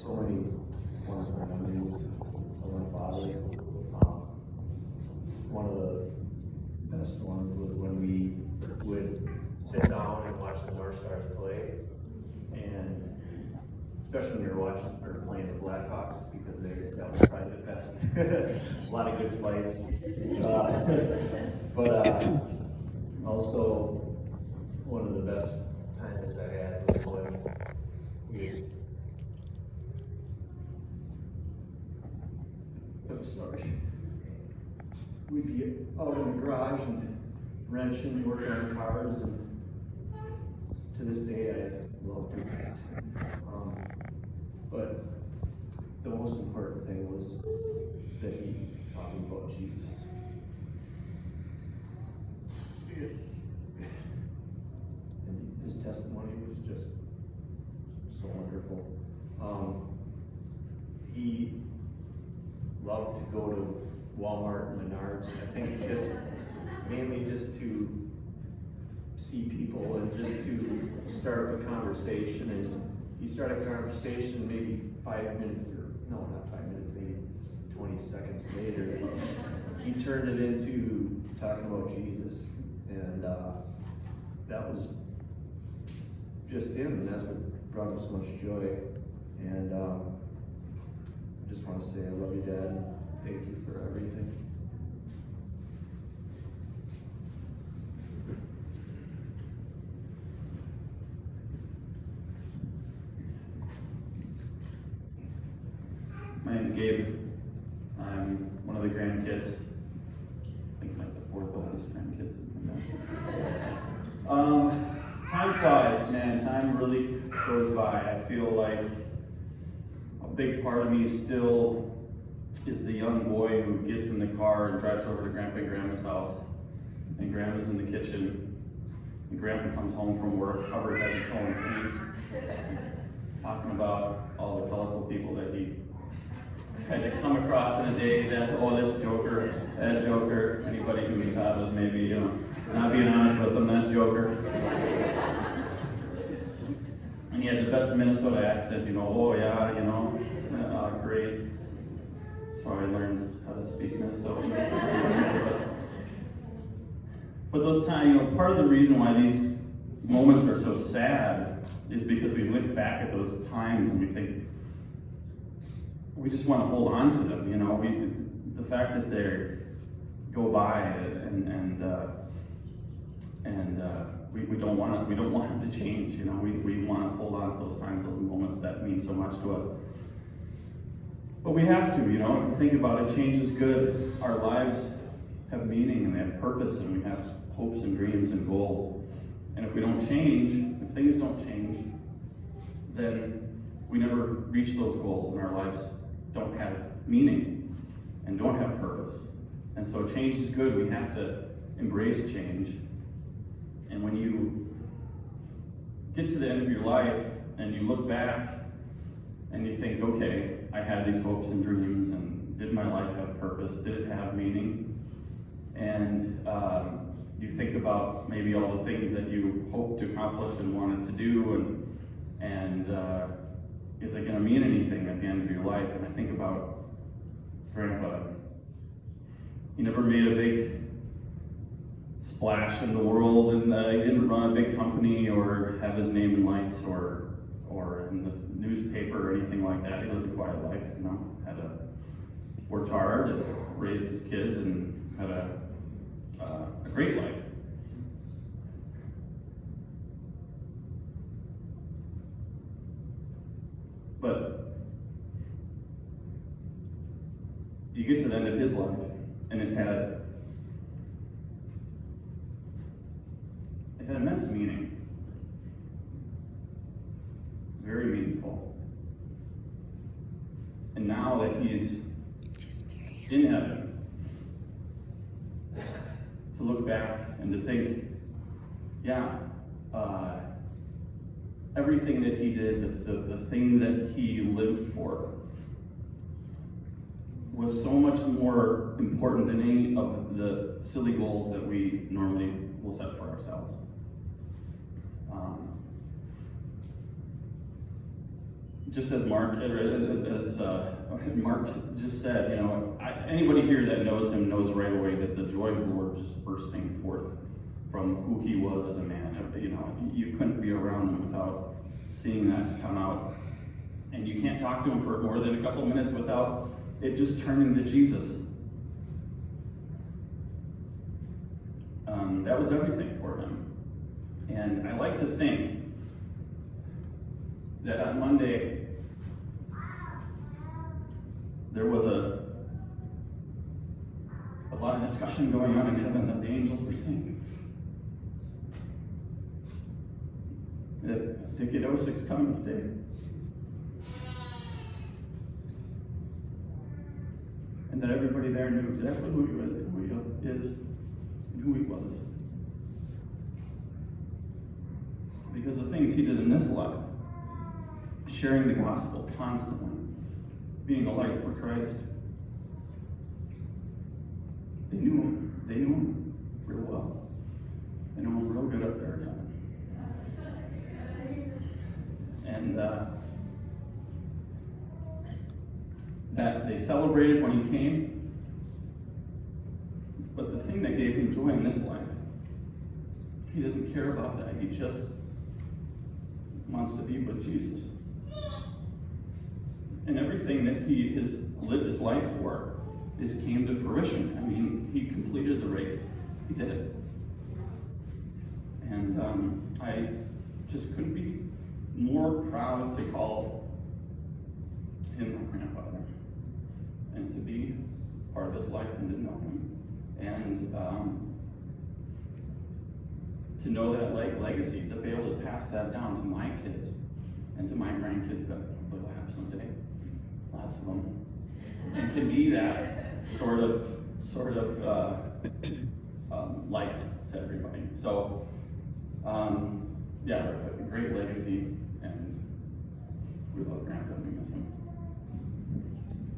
so many wonderful memories of my father. One of the best ones was when we would sit down and watch the North Stars play, and especially when you're watching or playing the Blackhawks, because that was probably the best. A lot of good fights. But also, one of the best times I had was when we'd be out in the garage and wrenching, working on cars, and to this day I love doing that. But the most important thing was that he taught me about Jesus. And his testimony was just so wonderful. He loved to go to Walmart and Menards, I think mainly just to see people and just to start a conversation. And he started a conversation maybe 5 minutes, or no, not 5 minutes, maybe 20 seconds later. He turned it into talking about Jesus, and that was just him, and that's what brought us so much joy. And I just want to say I love you, Dad, and thank you for everything. My name's Gabe. I'm one of the grandkids. I think like the fourth oldest grandkids. Time flies, man. Time really goes by. I feel like a big part of me still is the young boy who gets in the car and drives over to Grandpa and Grandma's house. And Grandma's in the kitchen. And Grandpa comes home from work, covered head to toe in paint, talking about all the colorful people that he had to come across in a day. That's, oh, this joker, that joker. Anybody who he thought was maybe, not being honest with him, that joker. And he had the best Minnesota accent, oh yeah, great. That's why I learned how to speak Minnesota. But those times, part of the reason why these moments are so sad is because we look back at those times and we think, we just want to hold on to them, the fact that they go by and we don't want them to change, we want to hold on to those times, those moments that mean so much to us. But we have to, if you think about it, change is good. Our lives have meaning and they have purpose, and we have hopes and dreams and goals. And if we don't change, if things don't change, then we never reach those goals, and our lives don't have meaning and don't have purpose. And so change is good. We have to embrace change. And when you get to the end of your life and you look back and you think, okay, I had these hopes and dreams, and did my life have purpose? Did it have meaning? And you think about maybe all the things that you hoped to accomplish and wanted to do, and is it going to mean anything at the end of your life? And I think about Grandpa. He never made a big splash in the world, and he didn't run a big company or have his name in lights or in the newspaper or anything like that. He lived a quiet life, worked hard and raised his kids and had a great life. But you get to the end of his life, and it had immense meaning. Very meaningful. And now that he's in heaven, to look back and to think, everything that he did, the thing that he lived for, was so much more important than any of the silly goals that we normally will set for just as Mark just said, anybody here that knows him knows right away that the joy of the Lord just bursting forth from who he was as a man. You couldn't be around him without seeing that come out. And you can't talk to him for more than a couple of minutes without it just turning to Jesus. That was everything for him. And I like to think that on Monday, there was a lot of discussion going on in heaven that the angels were saying. That Dickie Dosick's coming today. And that everybody there knew exactly who he is and who he was. Because the things he did in this life, sharing the gospel constantly, being a light for Christ, they knew him. They knew him real well. They knew him real good up there in heaven. And that they celebrated when he came. But the thing that gave him joy in this life, he doesn't care about that. He just wants to be with Jesus. And everything that he has lived his life for came to fruition. I mean, he completed the race. He did it. And I just couldn't be more proud to call him my grandfather and to be part of his life and to know him. And to know that legacy, to be able to pass that down to my kids and to my grandkids that will have someday. Lots of them. And can be that sort of light to everybody. So, yeah, a great legacy, and we love Grandpa, we miss him.